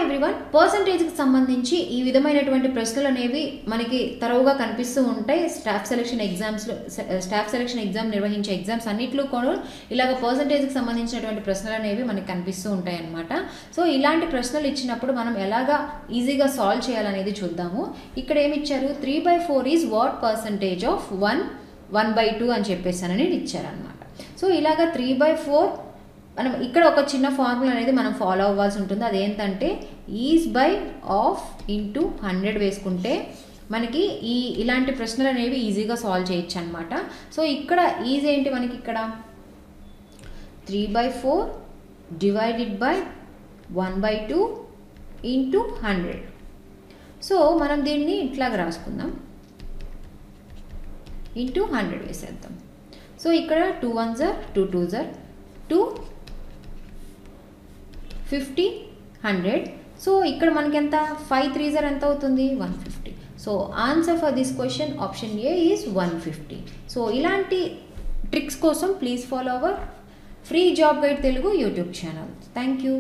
Everyone, పర్సంటేజ్కి సంబంధించి ఈ విధమైనటువంటి ప్రశ్నలు అనేవి మనకి తరవుగా కనిపిస్తూ ఉంటాయి. స్టాఫ్ సెలక్షన్ ఎగ్జామ్ నిర్వహించే ఎగ్జామ్స్ అన్నిట్లో కూడా ఇలాగ పర్సంటేజ్కి సంబంధించినటువంటి ప్రశ్నలు అనేవి మనకి కనిపిస్తూ ఉంటాయి అన్నమాట. సో ఇలాంటి ప్రశ్నలు ఇచ్చినప్పుడు మనం ఎలాగా ఈజీగా సాల్వ్ చేయాలనేది చూద్దాము. ఇక్కడ ఏమి ఇచ్చారు, 3/4 ఈజ్ వాట్ పర్సంటేజ్ ఆఫ్ 1/2 అని చెప్పేసానని ఇచ్చారనమాట. సో ఇలాగా 3/4 మనం ఇక్కడ ఒక చిన్న ఫార్ములా అనేది మనం ఫాలో అవ్వాల్సి ఉంటుంది. అదేంటంటే ఈజ్ బై ఆఫ్ ఇంటూ 100 వేసుకుంటే మనకి ఇలాంటి ప్రశ్నలు అనేవి ఈజీగా సాల్వ్ చేయొచ్చు అనమాట. సో ఇక్కడ ఈజ్ ఏంటి, మనకి ఇక్కడ 3/4 డివైడెడ్ బై 1/2 ఇంటూ 100. సో మనం దీన్ని ఇట్లాగా రాసుకుందాం, ఇంటూ 100 వేసేద్దాం. సో ఇక్కడ 2 1s are 2 2s are 2 50 100. So ఇక్కడ మనకి ఎంత 5 3s are ఎంత అవుతుంది 150. So answer for this question option A is 150. So ఇలాంటి ట్రిక్స్ కోసం please follow our free job guide Telugu YouTube channel. Thank you.